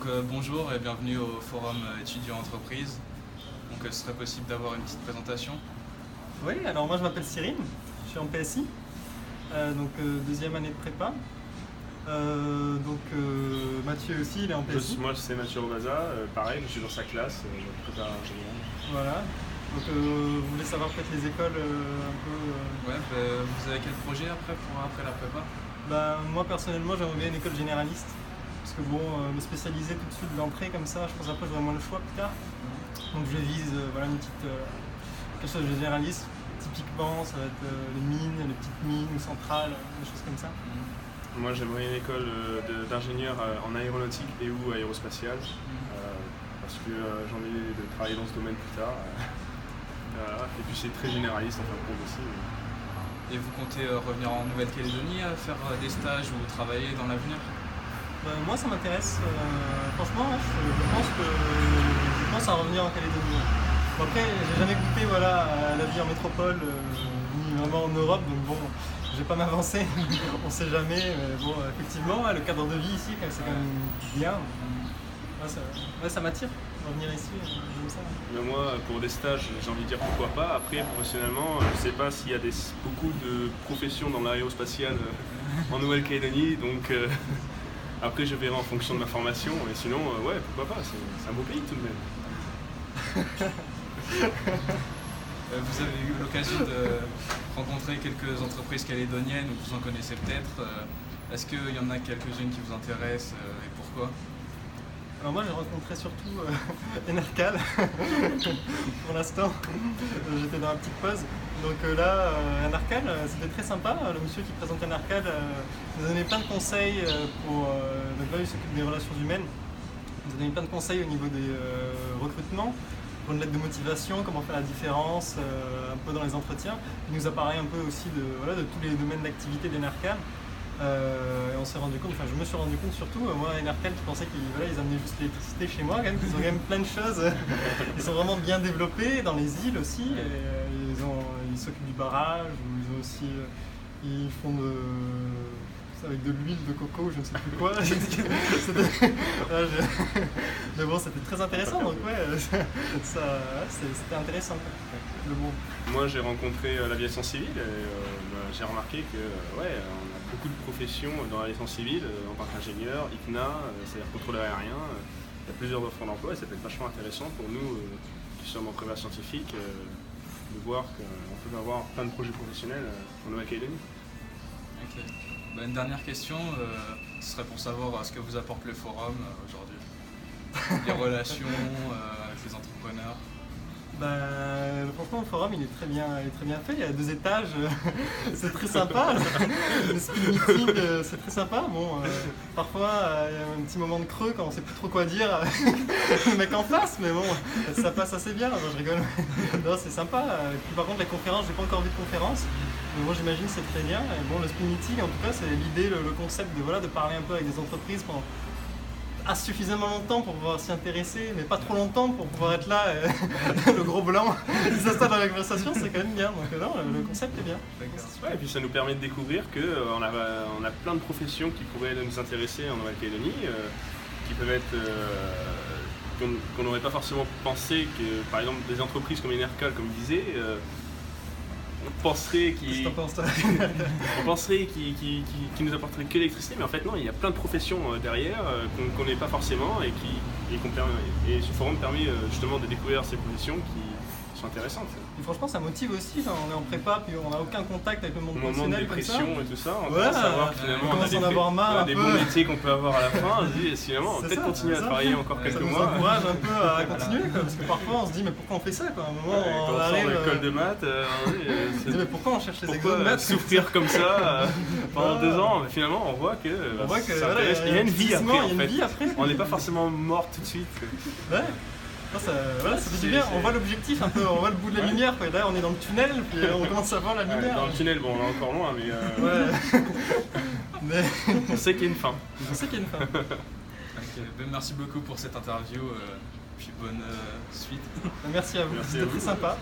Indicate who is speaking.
Speaker 1: Bonjour et bienvenue au forum étudiant entreprise. Ce serait possible d'avoir une petite présentation?
Speaker 2: Oui, alors moi je m'appelle Cyril, je suis en PSI, deuxième année de prépa. Mathieu aussi, il est en PSI.
Speaker 3: Moi c'est Mathieu Robaza, pareil, je suis dans sa classe, prépa ingénieur.
Speaker 2: Voilà, vous voulez savoir peut-être les écoles un peu
Speaker 1: Ouais, vous avez quel projet après la prépa?
Speaker 2: Moi personnellement j'aimerais bien une école généraliste, parce que me spécialiser tout de suite d'entrée comme ça, je pense après j'aurai moins le choix plus tard. Donc je vise quelque chose de généraliste. Typiquement ça va être les mines, les petites mines ou centrales, des choses comme ça.
Speaker 3: Moi j'aimerais une école d'ingénieur en aéronautique et ou aérospatiale, parce que j'ai envie de travailler dans ce domaine plus tard. Voilà. Et puis c'est très généraliste en fin de compte aussi.
Speaker 1: Et vous comptez revenir en Nouvelle-Calédonie à faire des stages ou travailler dans l'avenir?
Speaker 2: Moi ça m'intéresse, franchement je pense à revenir en Calédonie. Après j'ai jamais goûté à la vie en métropole, ni vraiment en Europe, donc je vais pas m'avancer, on sait jamais, mais effectivement le cadre de vie ici c'est quand même bien. Ça m'attire, revenir ici, j'aime ça.
Speaker 3: Mais moi pour des stages j'ai envie de dire pourquoi pas. Après professionnellement je sais pas s'il y a beaucoup de professions dans l'aérospatiale en Nouvelle-Calédonie, donc après je verrai en fonction de ma formation, et sinon ouais pourquoi pas, c'est un beau pays tout de même.
Speaker 1: Vous avez eu l'occasion de rencontrer quelques entreprises calédoniennes, ou vous en connaissez peut-être. Est-ce qu'il y en a quelques-unes qui vous intéressent et pourquoi?
Speaker 2: Alors moi j'ai rencontré surtout Enercal pour l'instant, j'étais dans la petite pause. Donc Enercal, c'était très sympa, le monsieur qui présente Enercal nous a donné plein de conseils donc là il s'occupe des relations humaines, il nous a donné plein de conseils au niveau des recrutements, pour une lettre de motivation, comment faire la différence un peu dans les entretiens. Il nous a parlé un peu aussi de tous les domaines d'activité d'Enercal. On s'est rendu compte, je me suis rendu compte surtout, moi Enercal je pensais qu'ils amenaient juste l'électricité chez moi, qu'ils ont quand même plein de choses, ils sont vraiment bien développés dans les îles aussi, ils s'occupent du barrage, ils font avec de l'huile de coco, je ne sais plus quoi. Mais c'était très intéressant, donc c'était intéressant le monde.
Speaker 3: Moi j'ai rencontré l'aviation civile et j'ai remarqué que on a beaucoup de professions dans l'aviation civile en tant qu'ingénieur, ICNA, c'est-à-dire contrôleur aérien. Il y a plusieurs offres d'emploi et ça peut être vachement intéressant pour nous qui sommes en prépa scientifique de voir qu'on peut avoir plein de projets professionnels en Nouvelle-Calédonie.
Speaker 1: Okay. Une dernière question, ce serait pour savoir ce que vous apporte le forum aujourd'hui. Les relations avec les entrepreneurs.
Speaker 2: Franchement le forum il est très bien fait, il y a 2 étages, c'est très sympa, le speed meeting c'est très sympa, parfois il y a un petit moment de creux quand on sait plus trop quoi dire avec le mec en face, mais ça passe assez bien, je rigole, non, c'est sympa. Et puis par contre les conférences, j'ai pas encore vu de conférences, mais j'imagine que c'est très bien, et le speed meeting en tout cas c'est l'idée, le concept de parler un peu avec des entreprises pendant suffisamment longtemps pour pouvoir s'y intéresser, mais pas trop longtemps pour pouvoir être là, le gros blanc, qui s'installe dans la conversation, c'est quand même bien. Donc le concept est bien.
Speaker 3: Et puis ça nous permet de découvrir qu'on a plein de professions qui pourraient nous intéresser en Nouvelle-Calédonie, qui peuvent être qu'on n'aurait pas forcément pensé que, par exemple, des entreprises comme Enercal, comme il disait, on penserait qu'ils nous apporteraient que l'électricité, mais en fait non, il y a plein de professions derrière qu'on connaît pas forcément et ce forum permet justement de découvrir ces professions qui sont intéressantes.
Speaker 2: Et franchement ça motive aussi, on est en prépa puis on n'a aucun contact avec le monde
Speaker 3: professionnel. Au moment de dépression et tout ça, on commence à voir finalement
Speaker 2: on a
Speaker 3: des bons métiers qu'on peut avoir à la fin, on se dit finalement on va peut-être continuer à travailler encore quelques mois.
Speaker 2: Ça nous encourage un peu à continuer, parce que parfois on se dit mais pourquoi on fait ça quoi. À un moment
Speaker 3: on arrive à l'école de maths,
Speaker 2: on se dit mais pourquoi on cherche les examens de maths,
Speaker 3: souffrir comme ça pendant 2 ans, mais finalement on voit que il y a une vie après, on n'est pas forcément mort tout de suite.
Speaker 2: Ça fait du bien, on voit l'objectif un peu, on voit le bout de la lumière, quoi. Là on est dans le tunnel, puis on commence à voir la lumière.
Speaker 3: Dans le tunnel, on est encore loin, mais on sait qu'il y a une fin.
Speaker 1: Merci beaucoup pour cette interview, puis bonne suite.
Speaker 2: Merci à vous, c'était très sympa.